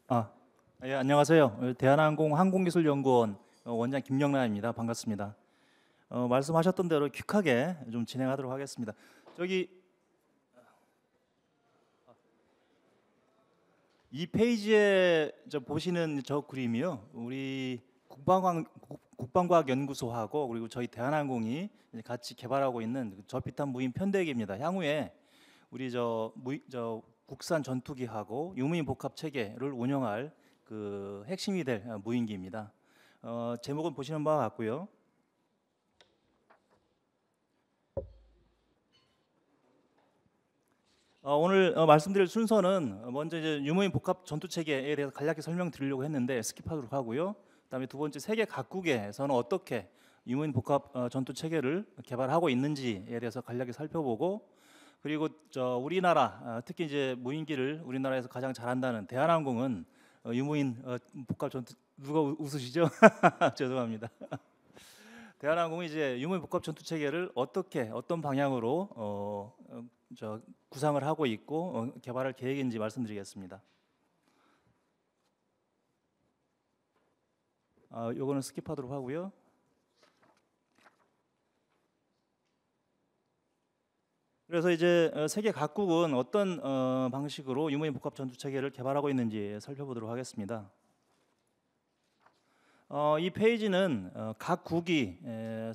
아, 예, 안녕하세요. 대한항공 항공기술연구원 원장 김영란입니다. 반갑습니다. 말씀하셨던 대로 퀵하게 좀 진행하도록 하겠습니다. 저기 이 페이지에 보시는 저 그림이요. 우리 국방과학연구소하고 그리고 저희 대한항공이 이제 같이 개발하고 있는 저피탄 무인 편대기입니다. 향후에 우리 저 국산 전투기하고 유무인 복합 체계를 운영할 그 핵심이 될 무인기입니다. 제목은 보시는 바와 같고요. 오늘 말씀드릴 순서는 먼저 이제 유무인 복합 전투 체계에 대해서 간략히 설명드리려고 했는데 스킵하도록 하고요. 그다음에 두 번째 세계 각국에서는 어떻게 유무인 복합 전투 체계를 개발하고 있는지에 대해서 간략히 살펴보고, 그리고 우리나라 특히 이제 무인기를 우리나라에서 가장 잘한다는 대한항공은 유무인 복합 전투 누가 웃으시죠? 죄송합니다. 대한항공이 이제 유무인 복합 전투 체계를 어떻게 어떤 방향으로 구상을 하고 있고 개발할 계획인지 말씀드리겠습니다. 요거는 스킵하도록 하고요. 그래서 이제 세계 각국은 어떤 방식으로 유무인 복합 전투 체계를 개발하고 있는지 살펴보도록 하겠습니다. 이 페이지는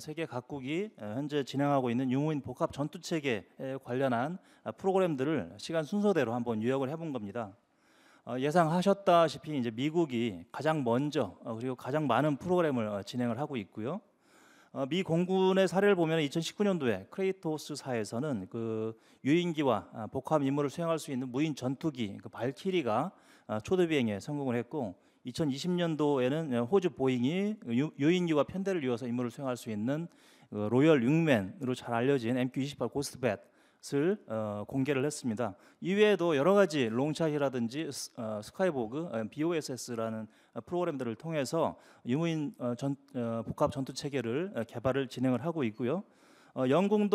세계 각국이 현재 진행하고 있는 유무인 복합 전투 체계에 관련한 프로그램들을 시간 순서대로 한번 요약을 해본 겁니다. 예상하셨다시피 이제 미국이 가장 먼저 그리고 가장 많은 프로그램을 진행을 하고 있고요. 미 공군의 사례를 보면 2019년도에 크레이토스사에서는 그 유인기와 복합 임무를 수행할 수 있는 무인 전투기 그 발키리가 초대 비행에 성공을 했고, 2020년도에는 호주 보잉이 유인기와 편대를 이어서 임무를 수행할 수 있는 로열 윙맨으로 잘 알려진 MQ-28 고스트뱃을 공개를 했습니다. 이외에도 여러 가지 롱샷이라든지 스카이보그, BOSS라는 프로그램들을 통해서 유무인 복합 전투 체계를 개발을 진행을 하고 있고요. 영국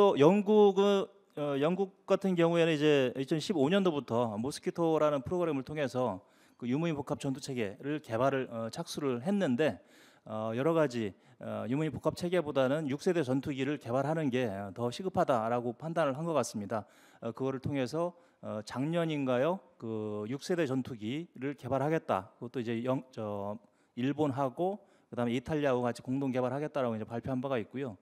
같은 경우에는 이제 2015년도부터 모스키토라는 프로그램을 통해서 그 유무인 복합 전투 체계를 개발을 착수를 했는데, 여러 가지 유무인 복합 체계보다는 6세대 전투기를 개발하는 게 더 시급하다라고 판단을 한 것 같습니다. 그거를 통해서 작년인가요? 그 6세대 전투기를 개발하겠다. 그것도 이제 일본하고 그다음에 이탈리아하고 같이 공동 개발하겠다라고 이제 발표한 바가 있고요.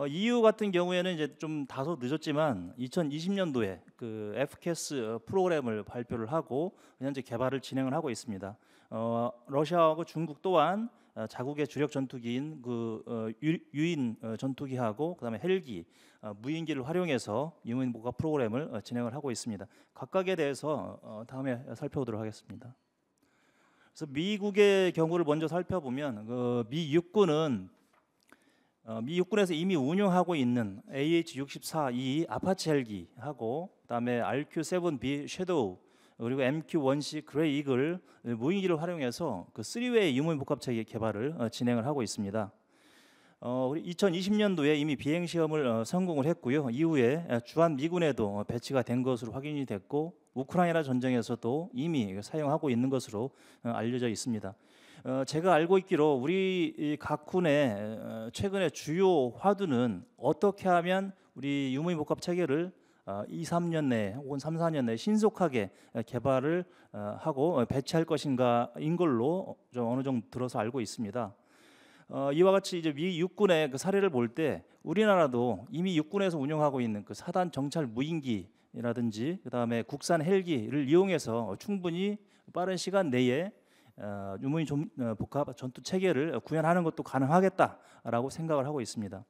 EU 같은 경우에는 이제 좀 다소 늦었지만 2020년도에 그 FCAS 프로그램을 발표를 하고 현재 개발을 진행을 하고 있습니다. 러시아하고 중국 또한 자국의 주력 전투기인 그 유인 전투기하고 그다음에 헬기, 무인기를 활용해서 유무인 복합 프로그램을 진행을 하고 있습니다. 각각에 대해서 다음에 살펴보도록 하겠습니다. 그래서 미국의 경우를 먼저 살펴보면 미 육군에서 이미 운영하고 있는 AH-64E 아파치 헬기하고 그다음에 RQ-7B 섀도우 그리고 MQ-1C 그레이 이글 무인기를 활용해서 그 3웨이 유무인 복합 체계 개발을 진행을 하고 있습니다. 2020년도에 이미 비행 시험을 성공을 했고요. 이후에 주한 미군에도 배치가 된 것으로 확인이 됐고, 우크라이나 전쟁에서도 이미 사용하고 있는 것으로 알려져 있습니다. 제가 알고 있기로 우리 각군의 최근의 주요 화두는 어떻게 하면 우리 유무인 복합 체계를 2, 3년 내에 혹은 3, 4년 내에 신속하게 개발을 하고 배치할 것인가인 걸로 좀 어느 정도 들어서 알고 있습니다. 이와 같이 이제 미 육군의 그 사례를 볼 때 우리나라도 이미 육군에서 운영하고 있는 그 사단 정찰 무인기라든지 그다음에 국산 헬기를 이용해서 충분히 빠른 시간 내에 유무인 복합 전투 체계를 구현하는 것도 가능하겠다라고 생각을 하고 있습니다.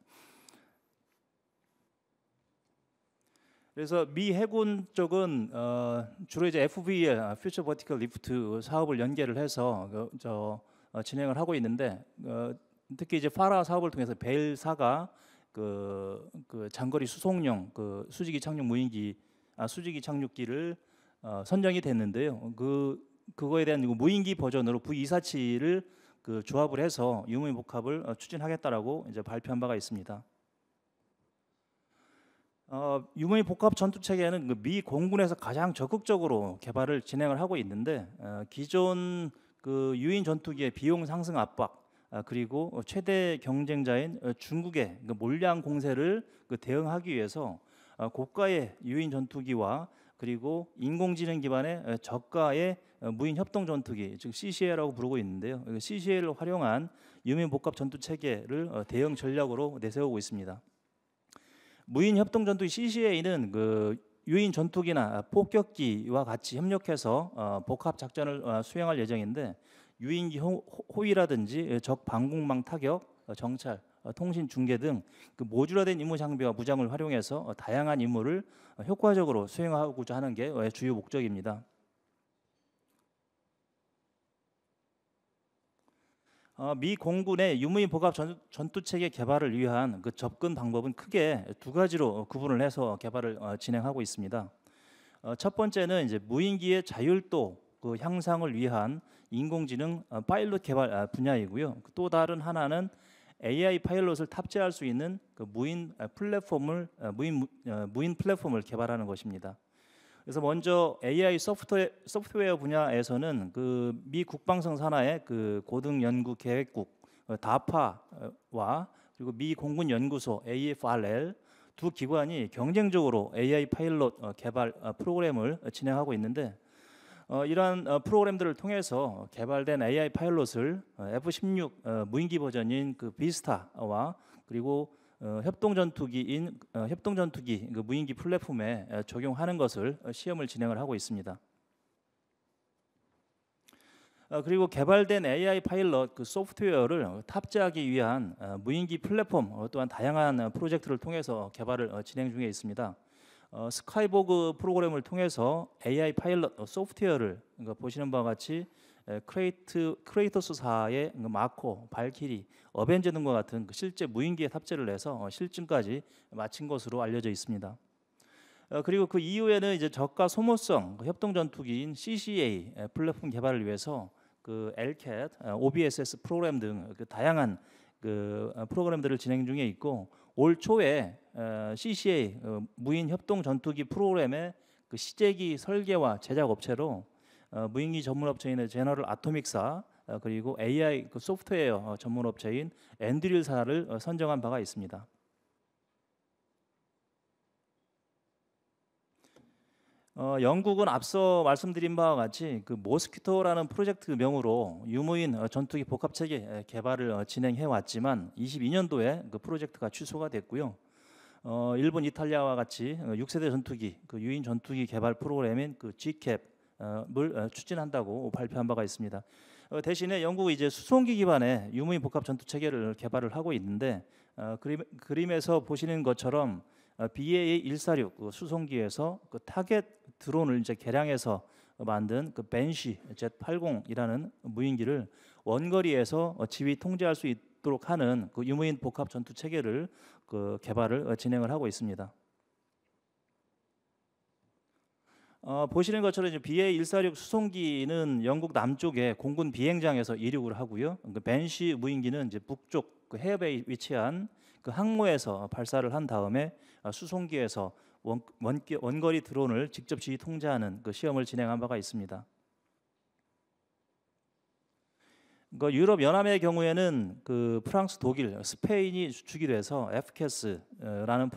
그래서 미 해군 쪽은 주로 이제 FVL (Future Vertical Lift) 사업을 연계를 해서 진행을 하고 있는데, 특히 이제 파라 사업을 통해서 벨사가 그 장거리 수송용 그 수직이 착륙기를 선정이 됐는데요. 그거에 대한 무인기 버전으로 V247을 그 조합을 해서 유무인 복합을 추진하겠다라고 이제 발표한 바가 있습니다. 유무인 복합 전투 체계는 그 미 공군에서 가장 적극적으로 개발을 진행을 하고 있는데 기존 그 유인 전투기의 비용 상승 압박 그리고 최대 경쟁자인 중국의 그 몰량 공세를 그 대응하기 위해서 고가의 유인 전투기와 그리고 인공지능 기반의 저가의 무인 협동 전투기 즉 CCA라고 부르고 있는데요. CCA를 활용한 유민 복합 전투 체계를 대응 전략으로 내세우고 있습니다. 무인 협동 전투기 CCA는 그 유인 전투기나 폭격기와 같이 협력해서 복합 작전을 수행할 예정인데 유인기 호위라든지 적 방공망 타격, 정찰, 통신 중계 등 그 모듈화된 임무 장비와 무장을 활용해서 다양한 임무를 효과적으로 수행하고자 하는 게 주요 목적입니다. 미 공군의 유무인 복합 전투 체계 개발을 위한 그 접근 방법은 크게 두 가지로 구분을 해서 개발을 진행하고 있습니다. 첫 번째는 이제 무인기의 자율도 그 향상을 위한 인공지능 파일럿 개발 분야이고요. 또 다른 하나는 AI 파일럿을 탑재할 수 있는 그 무인 플랫폼을 개발하는 것입니다. 그래서 먼저 AI 소프트웨어 분야에서는 그 미 국방성 산하의 그 고등 연구 계획국 다파와 그리고 미 공군 연구소 AFRL 두 기관이 경쟁적으로 AI 파일럿 개발 프로그램을 진행하고 있는데 이러한 프로그램들을 통해서 개발된 AI 파일럿을 F-16 무인기 버전인 그 비스타와 그리고 협동 전투기 그 무인기 플랫폼에 적용하는 것을 시험을 진행을 하고 있습니다. 그리고 개발된 AI 파일럿 그 소프트웨어를 탑재하기 위한 무인기 플랫폼 또한 다양한 프로젝트를 통해서 개발을 진행 중에 있습니다. 스카이보그 프로그램을 통해서 AI 파일럿 소프트웨어를 보시는 바와 같이 크레이토스사의 마코, 발키리, 어벤져 등과 같은 실제 무인기에 탑재를 해서 실증까지 마친 것으로 알려져 있습니다. 그리고 그 이후에는 이제 저가 소모성 협동 전투기인 CCA 플랫폼 개발을 위해서 그 LCAT, OBSS 프로그램 등 그 다양한 그 프로그램들을 진행 중에 있고 올 초에 CCA 무인 협동 전투기 프로그램의 그 시제기 설계와 제작 업체로 무인기 전문 업체인 제너럴 아토믹사 그리고 AI 그 소프트웨어 전문 업체인 앤드릴사를 선정한 바가 있습니다. 영국은 앞서 말씀드린 바와 같이 그 모스키토라는 프로젝트 명으로 유무인 전투기 복합 체계 개발을 진행해 왔지만 22년도에 그 프로젝트가 취소가 됐고요. 일본, 이탈리아와 같이 6세대 전투기 그 유인 전투기 개발 프로그램인 그 GCAP을 추진한다고 발표한 바가 있습니다. 대신에 영국은 이제 수송기 기반의 유무인 복합 전투 체계를 개발을 하고 있는데 그림에서 보시는 것처럼 BA-146 수송기에서 그 타겟 드론을 이제 개량해서 만든 그 벤시 Z80이라는 무인기를 원거리에서 지휘 통제할 수 있도록 하는 그 유무인 복합 전투 체계를 그 개발을 진행을 하고 있습니다. 보시는 것처럼 이제 BA-146 수송기는 영국 남쪽의 공군 비행장에서 이륙을 하고요. 그 벤시 무인기는 이제 북쪽 그 해협에 위치한 그 항모에서 발사를 한 다음에 수송기에서 원거리 드론을 직접 지휘 통제하는 그 시험을 진행한 바가 있습니다. 그 유럽 연합의 경우에는 그 프랑스, 독일, 스페인이 주축이 돼서 FCAS라는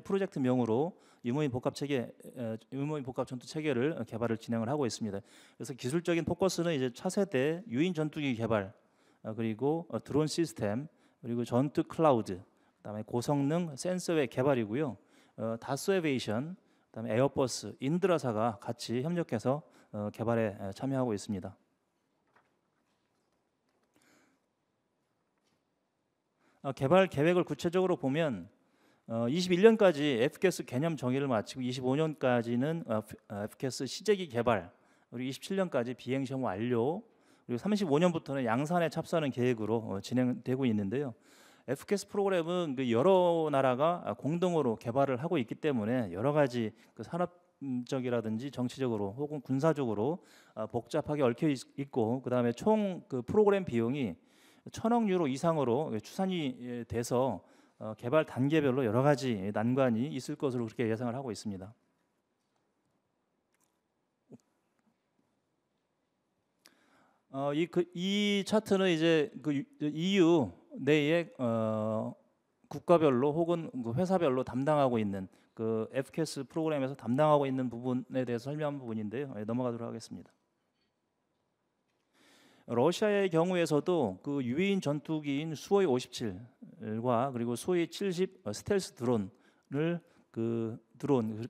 프로젝트 명으로 유무인 복합 전투 체계를 개발을 진행을 하고 있습니다. 그래서 기술적인 포커스는 이제 차세대 유인 전투기 개발, 그리고 드론 시스템, 그리고 전투 클라우드, 그다음에 고성능 센서의 개발이고요. 다스에베이션, 그다음에 에어버스, 인드라사가 같이 협력해서 개발에 참여하고 있습니다. 개발 계획을 구체적으로 보면 21년까지 FCAS 개념 정의를 마치고 25년까지는 FCAS 시제기 개발, 그리고 27년까지 비행 시험 완료, 그리고 35년부터는 양산에 착수하는 계획으로 진행되고 있는데요. FCAS 프로그램은 그 여러 나라가 공동으로 개발을 하고 있기 때문에 여러 가지 그 산업적이라든지 정치적으로 혹은 군사적으로 복잡하게 얽혀 있고 그다음에 총 그 프로그램 비용이 1,000억 유로 이상으로 추산이 돼서 개발 단계별로 여러 가지 난관이 있을 것으로 그렇게 예상을 하고 있습니다. 이 차트는 이제 그 EU 내의 국가별로 혹은 그 회사별로 담당하고 있는 그 FCAS 프로그램에서 담당하고 있는 부분에 대해서 설명한 부분인데요. 넘어가도록 하겠습니다. 러시아의 경우에서도 그 유인 전투기인 수호이 57과 그리고 수호이 70 스텔스 드론을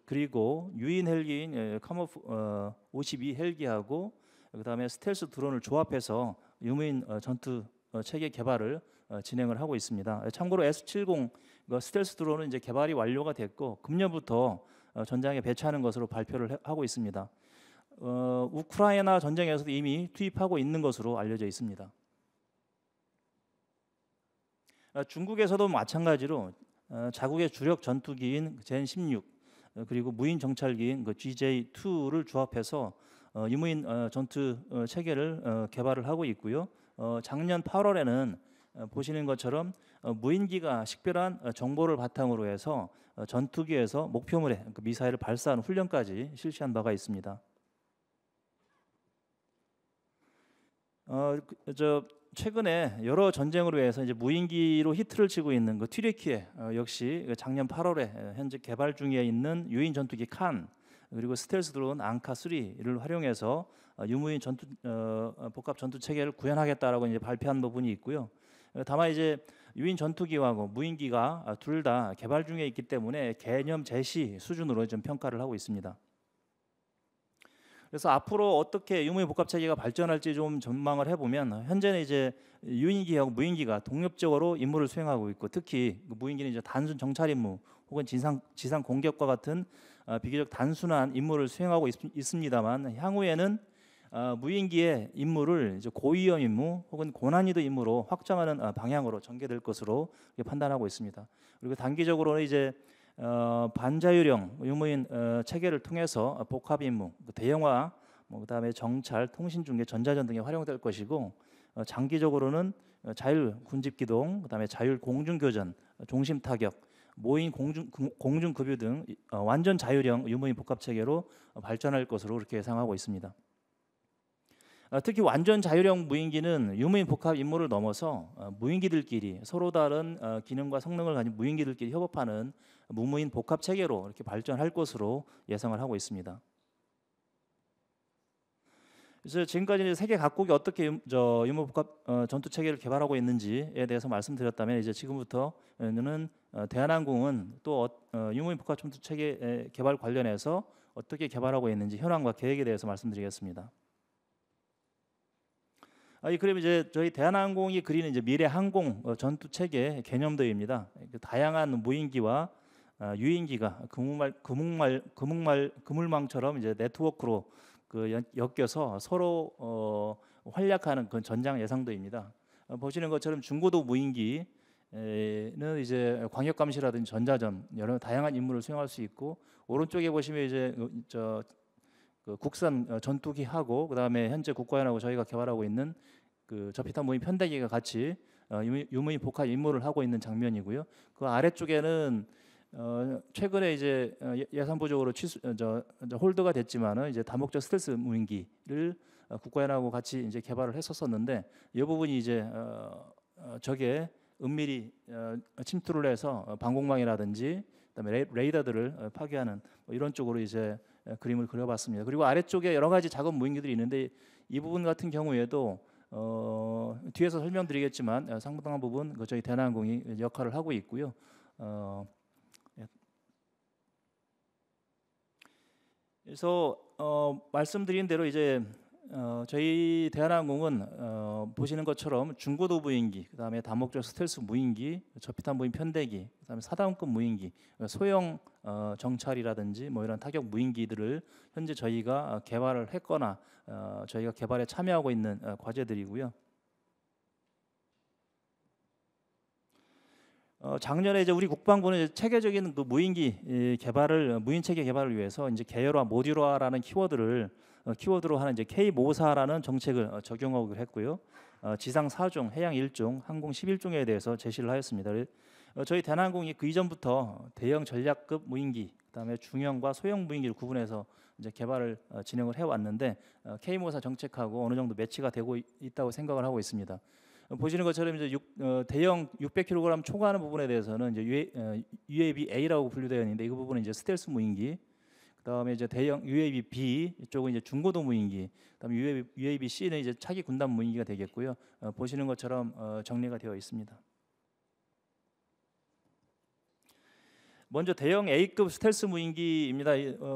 그리고 유인 헬기인 카모프 52 헬기하고 그다음에 스텔스 드론을 조합해서 유무인 전투 체계 개발을 진행을 하고 있습니다. 참고로 S70 스텔스 드론은 이제 개발이 완료가 됐고 금년부터 전장에 배치하는 것으로 발표를 하고 있습니다. 우크라이나 전쟁에서도 이미 투입하고 있는 것으로 알려져 있습니다. 중국에서도 마찬가지로 자국의 주력 전투기인 젠16 그리고 무인 정찰기인 GJ2를 조합해서 유무인 전투 체계를 개발을 하고 있고요. 작년 8월에는 보시는 것처럼 무인기가 식별한 정보를 바탕으로 해서 전투기에서 목표물에 미사일을 발사하는 훈련까지 실시한 바가 있습니다. 최근에 여러 전쟁으로 해서 이제 무인기로 히트를 치고 있는 튀르키예 역시 작년 8월에 현재 개발 중에 있는 유인 전투기 칸 그리고 스텔스 드론 앙카 3를 활용해서 유무인 전투 복합 전투 체계를 구현하겠다라고 이제 발표한 부분이 있고요. 다만 이제 유인 전투기와 무인기가 둘 다 개발 중에 있기 때문에 개념 제시 수준으로 좀 평가를 하고 있습니다. 그래서 앞으로 어떻게 유무인 복합 체계가 발전할지 좀 전망을 해보면 현재는 이제 유인기하고 무인기가 독립적으로 임무를 수행하고 있고 특히 무인기는 이제 단순 정찰 임무 혹은 지상 공격과 같은 비교적 단순한 임무를 수행하고 있습니다만 향후에는 무인기의 임무를 이제 고위험 임무 혹은 고난이도 임무로 확장하는 방향으로 전개될 것으로 판단하고 있습니다. 그리고 단기적으로는 이제 반자율형 유무인 체계를 통해서 복합 임무, 대형화, 그다음에 정찰, 통신 중계, 전자전 등에 활용될 것이고 장기적으로는 자율 군집 기동, 그다음에 자율 공중 교전, 중심 타격, 모인 공중 급유 등 완전 자율형 유무인 복합 체계로 발전할 것으로 그렇게 예상하고 있습니다. 특히 완전 자율형 무인기는 유무인 복합 임무를 넘어서 무인기들끼리 서로 다른 기능과 성능을 가진 무인기들끼리 협업하는 무무인 복합 체계로 이렇게 발전할 것으로 예상을 하고 있습니다. 그래서 지금까지 세계 각국이 어떻게 유무 복합 전투 체계를 개발하고 있는지에 대해서 말씀드렸다면 이제 지금부터는 대한항공은 또 유무인 복합 전투 체계 개발 관련해서 어떻게 개발하고 있는지 현황과 계획에 대해서 말씀드리겠습니다. 그럼 이제 저희 대한항공이 그리는 이제 미래 항공 전투 체계 개념도입니다. 다양한 무인기와 유인기가 그물망처럼 이제 네트워크로 엮여서 서로 활약하는 그런 전장 예상도입니다. 보시는 것처럼 중고도 무인기는 이제 광역 감시라든지 전자전 여러 다양한 임무를 수행할 수 있고 오른쪽에 보시면 이제 국산 전투기하고 그다음에 현재 국가연하고 저희가 개발하고 있는 저피탄 무인 편대기가 같이 유무인 복합 임무를 하고 있는 장면이고요. 그 아래쪽에는 최근에 이제 예산부족으로 홀드가 됐지만은 이제 다목적 스텔스 무인기를 국가연하고 같이 이제 개발을 했었었는데 이 부분이 이제 적의 은밀히 침투를 해서 방공망이라든지 그다음에 레이더들을 파괴하는 이런 쪽으로 이제 그림을 그려봤습니다. 그리고 아래쪽에 여러 가지 작은 무인기들이 있는데 이 부분 같은 경우에도 뒤에서 설명드리겠지만 상당한 부분 저희 대한항공이 역할을 하고 있고요. 그래서 말씀드린 대로 이제 저희 대한항공은 보시는 것처럼 중고도 무인기, 그다음에 다목적 스텔스 무인기, 저피탄 무인 편대기, 그다음에 사단급 무인기, 소형 정찰이라든지 뭐 이런 타격 무인기들을 현재 저희가 개발을 했거나 저희가 개발에 참여하고 있는 과제들이고요. 작년에 이제 우리 국방부는 체계적인 그 무인기 개발을 무인 체계 개발을 위해서 이제 계열화, 모듈화라는 키워드로 하는 이제 K-모사라는 정책을 적용하고 했고요. 지상 4종, 해양 1종, 항공 11종에 대해서 제시를 하였습니다. 저희 대한항공이 그 이전부터 대형 전략급 무인기, 그다음에 중형과 소형 무인기를 구분해서 이제 개발을 진행을 해왔는데 K모사 정책하고 어느 정도 매치가 되고 있다고 생각을 하고 있습니다. 보시는 것처럼 이제 대형 600kg 초과하는 부분에 대해서는 이제 UAV A라고 분류되어 있는데 이 부분은 이제 스텔스 무인기, 그다음에 이제 대형 UAV B 이쪽은 이제 중고도 무인기, 그다음에 UAV C는 이제 차기 군단 무인기가 되겠고요. 보시는 것처럼 정리가 되어 있습니다. 먼저 대형 A급 스텔스 무인기입니다.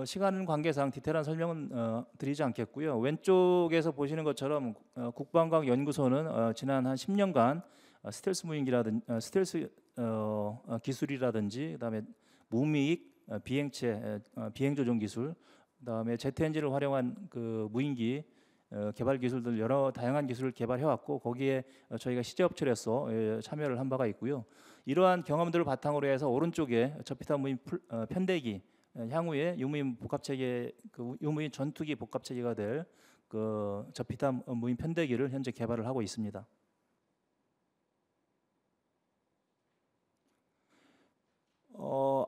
시간 관계상 디테일한 설명은 드리지 않겠고요. 왼쪽에서 보시는 것처럼 국방과학연구소는 지난 한 10년간 스텔스 무인기라든지 스텔스 기술이라든지 그다음에 무미익 비행체 비행 조종 기술, 그다음에 제트 엔진을 활용한 그 무인기 개발 기술들 여러 다양한 기술을 개발해 왔고 거기에 저희가 시제 업체로서 참여를 한 바가 있고요. 이러한 경험들을 바탕으로 해서 오른쪽에 저피탄 무인 편대기, 향후에 유무인 복합체계 그 유무인 전투기 복합체계가 될 그 저피탄 무인 편대기를 현재 개발을 하고 있습니다.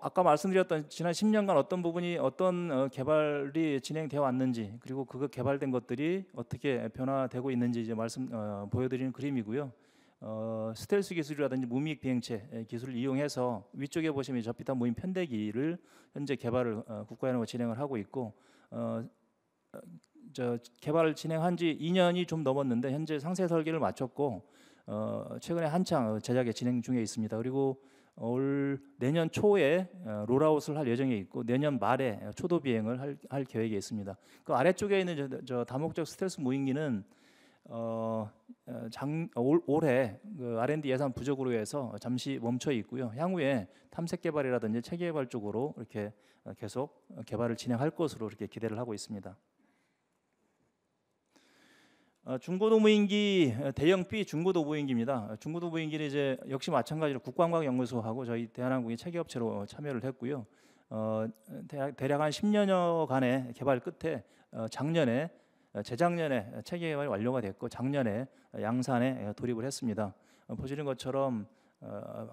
아까 말씀드렸던 지난 10년간 어떤 부분이 어떤 개발이 진행되어 왔는지, 그리고 그거 개발된 것들이 어떻게 변화되고 있는지 이제 보여드리는 그림이고요. 스텔스 기술이라든지 무미익 비행체 기술을 이용해서 위쪽에 보시면 저피탄 무인 편대기를 현재 개발을 국가연구가 진행을 하고 있고, 개발을 진행한 지 2년이 좀 넘었는데 현재 상세 설계를 마쳤고 최근에 한창 제작에 진행 중에 있습니다. 그리고 올 내년 초에 롤아웃을 할 예정에 있고 내년 말에 초도 비행을 할 계획에 있습니다. 그 아래쪽에 있는 저 다목적 스텔스 무인기는 올해 그 R&D 예산 부족으로 해서 잠시 멈춰 있고요. 향후에 탐색 개발이라든지 체계 개발 쪽으로 이렇게 계속 개발을 진행할 것으로 이렇게 기대를 하고 있습니다. 중고도 무인기 대형 B 중고도 무인기입니다. 중고도 무인기는 이제 역시 마찬가지로 국방과학연구소하고 저희 대한항공이 체계업체로 참여를 했고요. 대략 한 10년여간의 개발 끝에 재작년에 체계 개발이 완료가 됐고 작년에 양산에 돌입을 했습니다. 보시는 것처럼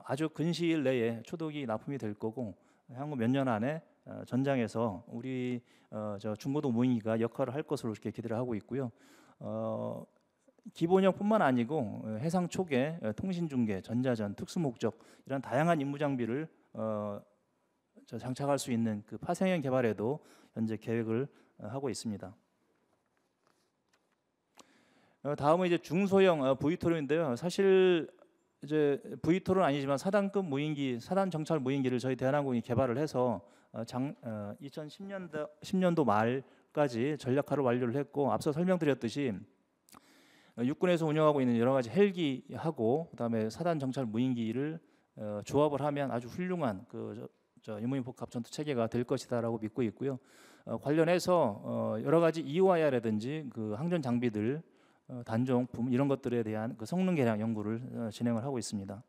아주 근시일 내에 초도기 납품이 될 거고 향후 몇 년 안에 전장에서 우리 저 중고도 무인기가 역할을 할 것으로 이렇게 기대를 하고 있고요. 기본형뿐만 아니고 해상 초계, 통신 중계, 전자전, 특수 목적 이런 다양한 임무 장비를 장착할 수 있는 그 파생형 개발에도 현재 계획을 하고 있습니다. 다음은 이제 중소형 VTOL인데요. 사실 이제 VTOL은 아니지만 사단급 무인기, 사단 정찰 무인기를 저희 대한항공이 개발을 해서 2010년도 말까지 전략화를 완료를 했고, 앞서 설명드렸듯이 육군에서 운영하고 있는 여러 가지 헬기하고 그다음에 사단 정찰 무인기를 조합을 하면 아주 훌륭한 유무인 복합 전투 체계가 될 것이다라고 믿고 있고요. 관련해서 여러 가지 EOIR라든지 그 항전 장비들 단종, 부품 이런 것들에 대한 그 성능 개량 연구를 진행을 하고 있습니다.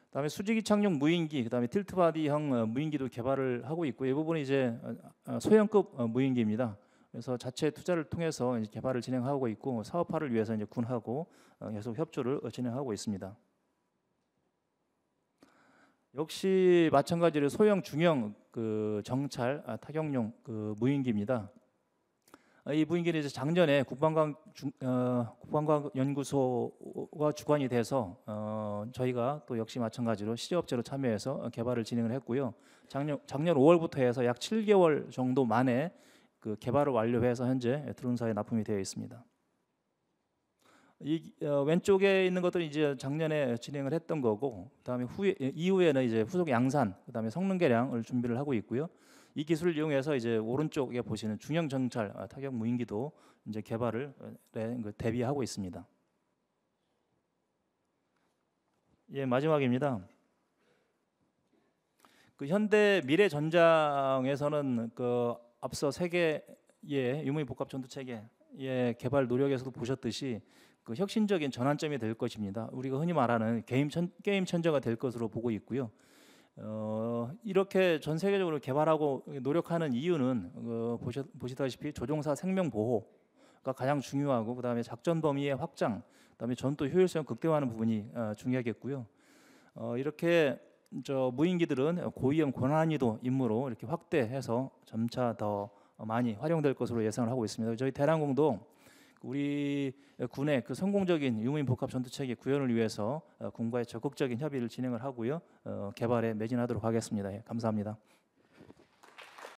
그다음에 수직이착륙 무인기, 그다음에 틸트바디형 무인기도 개발을 하고 있고, 이 부분은 이제 소형급 무인기입니다. 그래서 자체 투자를 통해서 이제 개발을 진행하고 있고 사업화를 위해서 이제 군하고 계속 협조를 진행하고 있습니다. 역시 마찬가지로 소형 중형 그 정찰 타격용 그 무인기입니다. 이 무인기는 이제 작년에 국방과학연구소가 주관이 돼서 저희가 또 역시 마찬가지로 시제업체로 참여해서 개발을 진행을 했고요. 작년 5월부터 해서 약 7개월 정도 만에 그 개발을 완료해서 현재 드론사에 납품이 되어 있습니다. 왼쪽에 있는 것들은 이제 작년에 진행을 했던 거고, 그다음에 이후에는 이제 후속 양산, 그다음에 성능 개량을 준비를 하고 있고요. 이 기술을 이용해서 이제 오른쪽에 보시는 중형 정찰 타격 무인기도 이제 개발을 대비하고 있습니다. 예, 마지막입니다. 그 현대 미래 전장에서는 그 앞서 세계의 유무인 복합 전투 체계의 개발 노력에서도 보셨듯이 그 혁신적인 전환점이 될 것입니다. 우리가 흔히 말하는 게임 천저가 될 것으로 보고 있고요. 이렇게 전 세계적으로 개발하고 노력하는 이유는 보시다시피 조종사 생명 보호가 가장 중요하고, 그다음에 작전 범위의 확장, 그다음에 전투 효율성 극대화하는 부분이 중요하겠고요. 이렇게 저 무인기들은 고위험 고난이도 임무로 이렇게 확대해서 점차 더 많이 활용될 것으로 예상을 하고 있습니다. 저희 대란공도 우리 군의 그 성공적인 유무인 복합 전투체계 구현을 위해서 군과의 적극적인 협의를 진행을 하고요. 개발에 매진하도록 하겠습니다. 예, 감사합니다.